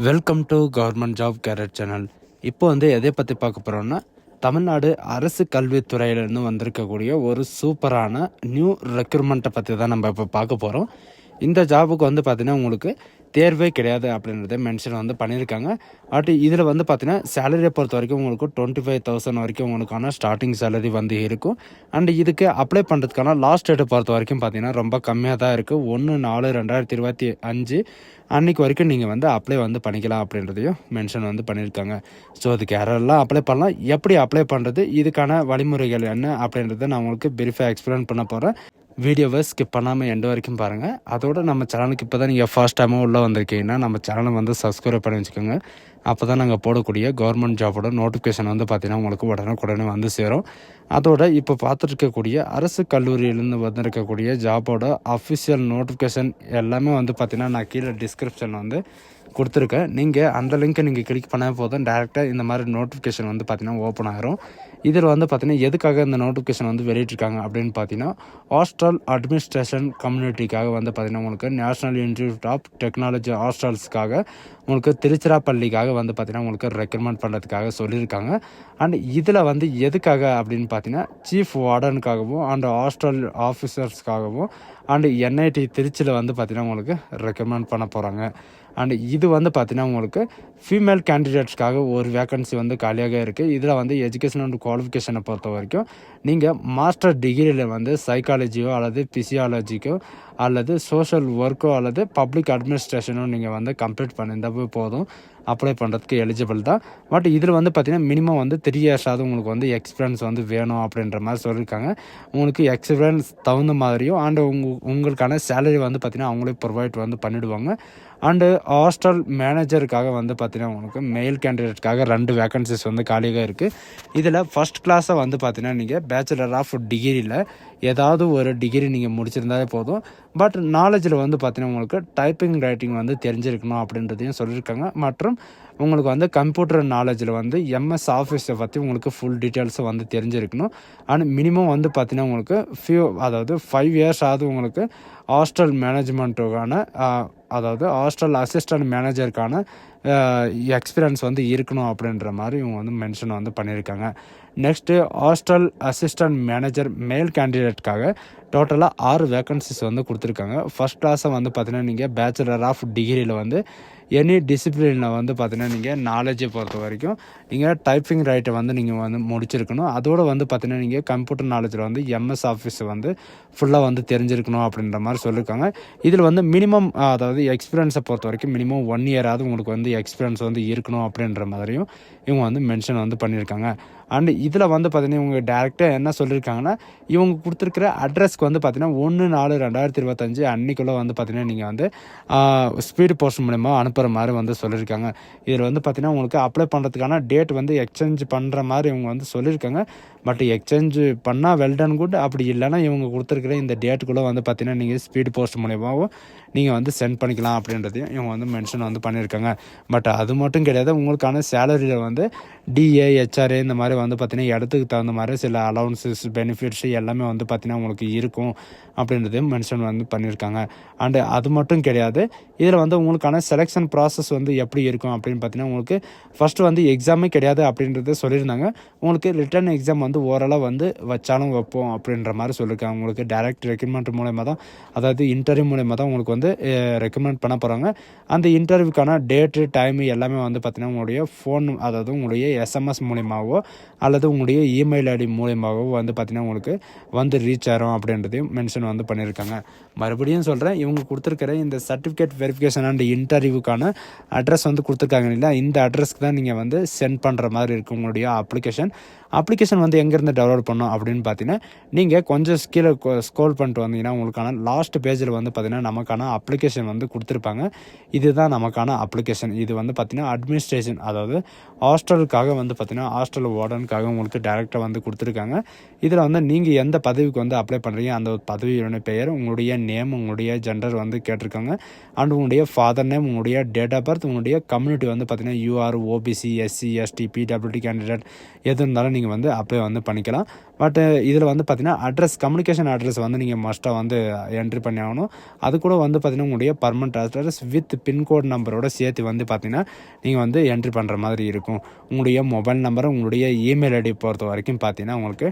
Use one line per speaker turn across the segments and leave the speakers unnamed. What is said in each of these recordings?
Welcome to government job career channel. இப்போ எதை பற்றி பார்க்க போகிறோம்னா, தமிழ்நாடு அரசு கல்வித்துறையிலேருந்து வந்திருக்கக்கூடிய ஒரு சூப்பரான நியூ ரெக்ரூட்மெண்ட்டை பற்றி தான் நம்ம இப்போ பார்க்க போகிறோம். இந்த ஜாபுக்கு பார்த்தீங்கன்னா உங்களுக்கு தேர்வே கிடையாது அப்படின்றத மென்ஷன் பண்ணியிருக்காங்க. பட் இதில் பார்த்தீங்கன்னா சேலரியை பொறுத்த வரைக்கும் உங்களுக்கு 25,000 வரைக்கும் உங்களுக்கான ஸ்டார்டிங் சேலரி இருக்கும். அண்ட் இதுக்கு அப்ளை பண்ணுறதுக்கான லாஸ்ட் டேட்டை பொறுத்த வரைக்கும் பார்த்தீங்கன்னா ரொம்ப கம்மியாக தான் இருக்குது. 1/4/2025 அன்றைக்கு வரைக்கும் நீங்கள் அப்ளை பண்ணிக்கலாம் அப்படின்றதையும் மென்ஷன் பண்ணியிருக்காங்க. ஸோ அதுக்கு யாரெல்லாம் அப்ளை பண்ணலாம், எப்படி அப்ளை பண்ணுறது, இதுக்கான வழிமுறைகள் என்ன அப்படின்றத நான் உங்களுக்கு பிரீஃபாக எக்ஸ்பிளைன் பண்ண போகிறேன். வீடியோவை ஸ்கிப் பண்ணாமல் எண்டு வரைக்கும் பாருங்கள். அதோடு நம்ம சேனலுக்கு இப்போ தான் நீங்கள் ஃபர்ஸ்ட் டைமாக உள்ளே வந்திருக்கீங்கன்னா நம்ம சேனலை சப்ஸ்கிரைப் பண்ணி வச்சுக்கோங்க. அப்போ தான் நாங்கள் போடக்கூடிய கவர்மெண்ட் ஜாபோட நோட்டிஃபிகேஷன் பார்த்தீங்கன்னா உங்களுக்கு உடனே சேரும். அதோட இப்போ பார்த்துருக்கக்கூடிய அரசு கல்லூரியிலேருந்து வந்திருக்கக்கூடிய ஜாபோட அஃபிஷியல் நோட்டிஃபிகேஷன் எல்லாமே பார்த்தீங்கன்னா நான் கீழே டிஸ்கிரிப்ஷன் கொடுத்துருக்கேன். நீங்கள் அந்த லிங்க்கை நீங்கள் கிளிக் பண்ணால் போதும் டேரெக்டாக இந்த மாதிரி நோட்டிஃபிகேஷன் பார்த்தீங்கன்னா ஓப்பன் ஆகிரும். இதில் பார்த்தீங்கன்னா எதுக்காக இந்த நோட்டிஃபிகேஷன் வெளியிட்டிருக்காங்க அப்படின்னு பார்த்தீங்கன்னா, ஹாஸ்டல் அட்மினிஸ்ட்ரேஷன் கம்யூனிட்டிக்காக பார்த்தீங்கன்னா உங்களுக்கு நேஷனல் இன்ஸ்டியூட் ஆஃப் டெக்னாலஜி ஹாஸ்டல்ஸ்க்காக உங்களுக்கு திருச்சிராப்பள்ளிக்காக பார்த்தீங்கன்னா உங்களுக்கு ரெக்கமெண்ட் பண்ணுறதுக்காக சொல்லியிருக்காங்க. அண்ட் இதில் எதுக்காக அப்படின்னு பார்த்தீங்கன்னா, சீஃப் வார்டனுக்காகவும் அண்ட் ஹாஸ்டல் ஆஃபீஸர்ஸ்க்காகவும் அண்டு என்ஐடி திருச்சியில் பார்த்தீங்கன்னா உங்களுக்கு ரெக்கமெண்ட் பண்ண போகிறாங்க. அண்ட் இது பார்த்தீங்கன்னா உங்களுக்கு ஃபீமேல் கேண்டிடேட்ஸ்க்காக ஒரு வேக்கன்சி காலியாக இருக்குது. இதில் எஜுகேஷன் அண்ட் குவாலிஃபிகேஷனை பொறுத்த வரைக்கும் நீங்கள் மாஸ்டர் டிகிரியில் சைக்காலஜியோ அல்லது பிசியாலஜிக்கோ அல்லது சோஷியல் ஒர்க்கோ அல்லது பப்ளிக் அட்மினிஸ்ட்ரேஷனோ நீங்கள் கம்ப்ளீட் பண்ணியிருந்தால் போதும், அப்ளை பண்ணுறதுக்கு எலிஜிபிள் தான். பட் இதில் பார்த்தீங்கன்னா மினிமம் 3 இயர்ஸாவது உங்களுக்கு எக்ஸ்பீரியன்ஸ் வேணும் அப்படின்ற மாதிரி சொல்லியிருக்காங்க. உங்களுக்கு எக்ஸ்பீரியன்ஸ் தகுந்த மாதிரியும் அண்டு உங்களுக்கான சேலரி பார்த்தீங்கன்னா அவங்களே ப்ரொவைட் பண்ணிவிடுவாங்க. அண்டு ஹாஸ்டல் மேனேஜருக்காக பார்த்தீங்கன்னா உங்களுக்கு மெயில் கேண்டிடேட்காக 2 வேக்கன்சிஸ் காலியாக இருக்குது. இதில் ஃபஸ்ட் கிளாஸை பார்த்தீங்கன்னா நீங்கள் பேச்சுலர் ஆஃப் டிகிரியில் ஏதாவது ஒரு டிகிரி நீங்கள் முடிச்சிருந்தாலே போதும். பட் நாலேஜில் பார்த்தீங்கன்னா உங்களுக்கு டைப்பிங் ரைட்டிங் தெரிஞ்சிருக்கணும் அப்படின்றதையும் சொல்லியிருக்காங்க. மற்றும் உங்களுக்கு கம்ப்யூட்டர் நாலேஜில் எம்எஸ் ஆஃபீஸை பற்றி உங்களுக்கு ஃபுல் டீட்டெயில்ஸை தெரிஞ்சிருக்கணும். அண்ட் மினிமம் பார்த்தீங்கன்னா உங்களுக்கு அதாவது 5 இயர்ஸ் ஆகுது உங்களுக்கு ஹாஸ்டல் மேனேஜ்மெண்ட்டுக்கான அதாவது ஹாஸ்டல் அசிஸ்டன்ட் மேனேஜருக்கான எக்ஸ்பீரியன்ஸ் இருக்கணும் அப்படின்ற மாதிரி இவங்க மென்ஷன் பண்ணியிருக்காங்க. நெக்ஸ்ட்டு ஹாஸ்டல் அசிஸ்டன்ட் மேனேஜர் மேல் கேண்டிடேட்காக டோட்டலாக 6 வேக்கன்சிஸ் கொடுத்துருக்காங்க. ஃபஸ்ட் கிளாஸை பார்த்தீங்கன்னா நீங்கள் பேச்சுலர் ஆஃப் டிகிரியில் எனி டிசிப்ளினில் பார்த்தீங்கன்னா நீங்கள் நாலேஜை பொறுத்த வரைக்கும் நீங்கள் டைப்பிங் ரைட்டை நீங்கள் முடிச்சிருக்கணும். அதோடு பார்த்தீங்கன்னா நீங்கள் கம்ப்யூட்டர் நாலேஜில் எம்எஸ் ஆஃபீஸ் ஃபுல்லாக தெரிஞ்சிருக்கணும் அப்படின்ற மாதிரி சொல்லியிருக்காங்க. இதில் மினிமம் அதாவது எக்ஸ்பீரியன்ஸை பொறுத்த வரைக்கும் மினிமம் 1 இயராவது உங்களுக்கு எக்ஸ்பீரியன்ஸ் இருக்கணும் அப்படின்ற மாதிரியும் இவங்க மென்ஷன் பண்ணியிருக்காங்க. அண்டு இதில் பார்த்தீங்கன்னா இவங்க டேரெக்டாக என்ன சொல்லியிருக்காங்கன்னா, இவங்க கொடுத்துருக்கிற அட்ரஸ்க்கு பார்த்தீங்கன்னா 1/4/2025 அன்றைக்குள்ளே பார்த்தீங்கன்னா நீங்கள் ஸ்பீடு போஸ்ட் மூலமா அனுப்புகிற மாதிரி சொல்லியிருக்காங்க. இதில் பார்த்தீங்கன்னா உங்களுக்கு அப்ளை பண்ணுறதுக்கான டேட் எக்ஸ்சேஞ்ச் பண்ணுற மாதிரி இவங்க சொல்லியிருக்காங்க. பட் எக்ஸ்சேஞ்ச் பண்ணால் வெல்டன் குட், அப்படி இல்லைன்னா இவங்க கொடுத்துருக்கிற இந்த டேட்டுக்குள்ளே பார்த்தீங்கன்னா நீங்கள் ஸ்பீடு போஸ்ட் மூலமாகவும் நீங்கள் சென்ட் பண்ணிக்கலாம் அப்படின்றதையும் இவங்க மென்ஷன் பண்ணியிருக்காங்க. பட் அது மட்டும் கிடையாது, உங்களுக்கான சேலரியில் டிஏ ஹெச்ஆர்ஏ இந்த மாதிரி பார்த்தீங்கன்னா இடத்துக்கு தகுந்த மாதிரி சில அலவுன்சஸ் பெனிஃபிட்ஸ் எல்லாமே பார்த்தீங்கன்னா உங்களுக்கு இருக்கும் அப்படின்றதையும் மென்ஷன் பண்ணியிருக்காங்க. அண்டு அது மட்டும் கிடையாது, இதில் உங்களுக்கான செலெக்ஷன் ப்ராசஸ் எப்படி இருக்கும் அப்படின்னு பார்த்தீங்கன்னா உங்களுக்கு ஃபஸ்ட்டு எக்ஸாமே கிடையாது அப்படின்றத சொல்லியிருந்தாங்க. உங்களுக்கு ரிட்டன் எக்ஸாம் ஓரளவு வச்சாலும் வைப்போம் அப்படின்ற மாதிரி சொல்லியிருக்காங்க. உங்களுக்கு டைரக்ட் ரெக்ரூட்மெண்ட் மூலயமா தான், அதாவது இன்டர்வியூ மூலயமா தான் உங்களுக்கு ரெக்கமெண்ட் பண்ண போகிறாங்க. அந்த இன்டர்வியூக்கான டேட்டு டைமு எல்லாமே பார்த்தீங்கன்னா உங்களுடைய ஃபோன், அதாவது உங்களுடைய எஸ்எம்எஸ் மூலியமாகவோ அல்லது உங்களுடைய இமெயில் ஐடி மூலியமாகவோ பார்த்தீங்கன்னா உங்களுக்கு ரீச் ஆகும் அப்படின்றதையும் மென்ஷன் பண்ணியிருக்காங்க. மறுபடியும் சொல்கிறேன், இவங்க கொடுத்துருக்கிற இந்த சர்டிஃபிகேட் வெரிஃபிகேஷன் அண்ட் இன்டர்வியூக்கான அட்ரஸ் கொடுத்துருக்காங்க இல்லையா, இந்த அட்ரஸ்க்கு தான் நீங்கள் சென்ட் பண்ணுற மாதிரி இருக்கும் உங்களுடைய அப்ளிகேஷன் எங்கேருந்து டவுன்லோட் பண்ணோம் அப்படின்னு பார்த்தீங்கன்னா, நீங்கள் கொஞ்சம் கீழே ஸ்க்ரோல் பண்ணிட்டு வந்தீங்கன்னா உங்களுக்கான லாஸ்ட் பேஜில் பார்த்தீங்கன்னா நமக்கான அப்ளிகேஷன் கொடுத்துருப்பாங்க. இதுதான் நமக்கான அப்ளிகேஷன். இது பார்த்தீங்கன்னா அட்மினிஸ்ட்ரேஷன், அதாவது ஹாஸ்டலுக்காக பார்த்தீங்கன்னா ஹாஸ்டல் வார்டனுக்காக உங்களுக்கு டேரெக்டாக கொடுத்துருக்காங்க. இதில் நீங்கள் எந்த பதவிக்கு அப்ளை பண்ணுறீங்க, அந்த பதவியோட பெயர், உங்களுடைய நேம், உங்களுடைய ஜெண்டர் கேட்டிருக்காங்க. அண்ட் உங்களுடைய ஃபாதர் நேம், உங்களுடைய டேட் ஆஃப் பர்த், உங்களுடைய கம்யூனிட்டி வந்து பார்த்தீங்கன்னா UR, OBC, SC, ST, PWD candidate எது இருந்தாலும் நீங்கள் வந்து அப்ளை வந்து பண்ணிக்கலாம். பட் இதில் வந்து பார்த்தீங்கன்னா கம்யூனிகேஷன் அட்ரஸ் வந்து நீங்கள் மஸ்ட்டாக வந்து என்ட்ரி பண்ணி ஆகணும். அது கூட வந்து பார்த்தீங்கன்னா உங்களுடைய பர்மனெண்ட் அட்ரஸ் வித் பின்கோட் நம்பரோட சேர்த்து வந்து பார்த்தீங்கன்னா நீங்கள் வந்து என்ட்ரி பண்ணுற மாதிரி இருக்கும். உங்களுடைய மொபைல் நம்பரை, உங்களுடைய இமெயில் ஐடி பொறுத்த வரைக்கும் பார்த்தீங்கன்னா உங்களுக்கு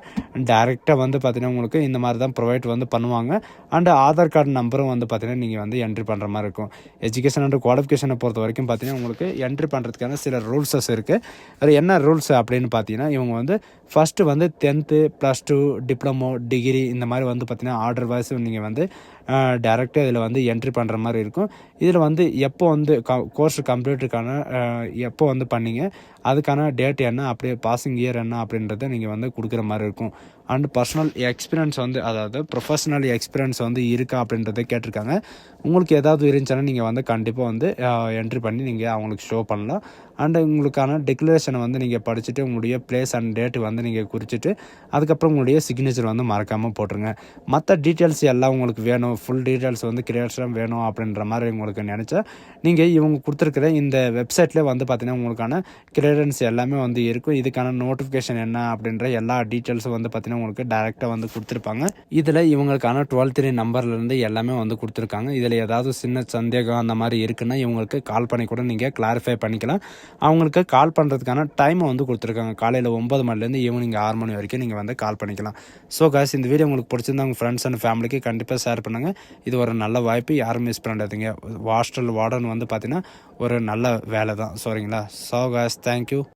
டைரெக்டாக வந்து பார்த்தீங்கன்னா உங்களுக்கு இந்த மாதிரி தான் ப்ரொவைட் வந்து பண்ணுவாங்க. அண்ட் ஆதார் கார்டு நம்பரும் வந்து பார்த்தீங்கன்னா நீங்கள் வந்து என்ட்ரி பண்ணுற மாதிரி இருக்கும். எஜுகேஷன் அண்ட் குவாலிஃபிகேஷனை பொறுத்த வரைக்கும் பார்த்தீங்கன்னா உங்களுக்கு என்ட்ரி பண்ணுறதுக்கான சில ரூல்ஸஸ் இருக்குது. அது என்ன ரூல்ஸ் அப்படின்னு பார்த்தீங்கன்னா இவங்க வந்து ஃபஸ்ட்டு வந்து 10th, +2, டிப்ளமோ, டிகிரி இந்த மாதிரி வந்து பார்த்தீங்கன்னா ஆர்டர் வைஸ் நீங்கள் வந்து டேரெக்டாக இதில் வந்து என்ட்ரி பண்ணுற மாதிரி இருக்கும். இதில் வந்து எப்போ வந்து கோர்ஸ் கம்ப்ளீட்டுக்கான எப்போ வந்து பண்ணீங்க, அதுக்கான டேட் என்ன, அப்படியே பாசிங் இயர் என்ன அப்படின்றத நீங்கள் வந்து கொடுக்குற மாதிரி இருக்கும். அண்ட் பர்சனல் எக்ஸ்பீரியன்ஸ் வந்து அதாவது ப்ரொஃபஷனல் எக்ஸ்பீரியன்ஸ் வந்து இருக்கா அப்படின்றத கேட்டிருக்காங்க. உங்களுக்கு ஏதாவது இருந்துச்சுன்னா நீங்கள் வந்து கண்டிப்பாக வந்து என்ட்ரி பண்ணி நீங்கள் அவங்களுக்கு ஷோ பண்ணலாம். அண்டு உங்களுக்கான டிக்ளரேஷனை வந்து நீங்கள் படிச்சுட்டு உங்களுடைய பிளேஸ் அண்ட் டேட்டு வந்து நீங்கள் குறிச்சிட்டு அதுக்கப்புறம் உங்களுடைய சிக்னேச்சர் வந்து மறக்காமல் போட்டுருங்க. மற்ற டீட்டெயில்ஸ் எல்லாம் உங்களுக்கு வேணும், ஃபுல் டீட்டெயில்ஸ் வந்து கிளியர்ஸாக வேணும் அப்படின்ற மாதிரி உங்களுக்கு நினச்சா நீங்கள் இவங்க கொடுத்துருக்குற இந்த வெப்சைட்லேயே வந்து பார்த்தீங்கன்னா உங்களுக்கான கிளியரன்ஸ் எல்லாமே வந்து இருக்கும். இதுக்கான நோட்டிஃபிகேஷன் என்ன அப்படின்ற எல்லா டீட்டெயில்ஸும் வந்து பார்த்தீங்கன்னா உங்களுக்கு டைரெக்டாக வந்து கொடுத்துருப்பாங்க. இதில் இவங்களுக்கான 12 நம்பர்லேருந்து எல்லாமே வந்து கொடுத்துருக்காங்க. இதில் ஏதாவது சின்ன சந்தேகம் அந்த மாதிரி இருக்குன்னா இவங்களுக்கு கால் பண்ணி கூட நீங்கள் கிளாரிஃபை பண்ணிக்கலாம். அவங்களுக்கு கால் பண்ணுறதுக்கான டைமை வந்து கொடுத்துருக்காங்க. காலையில் 9 மணிலேருந்து ஈவினிங் 6 மணி வரைக்கும் நீங்கள் வந்து கால் பண்ணிக்கலாம். ஸோ காய்ஸ், இந்த வீடியோ உங்களுக்கு பிடிச்சிருந்தா உங்கள் ஃப்ரெண்ட்ஸ் அண்ட் ஃபேமிலிக்கு கண்டிப்பாக ஷேர் பண்ணுங்கள். இது ஒரு நல்ல வாய்ப்பு, யாரும் மிஸ் பண்ணாதீங்க. ஹாஸ்டல் வார்டன் வந்து பார்த்தீங்கன்னா ஒரு நல்ல வேலை தான். சரிங்களா? So guys, thank you.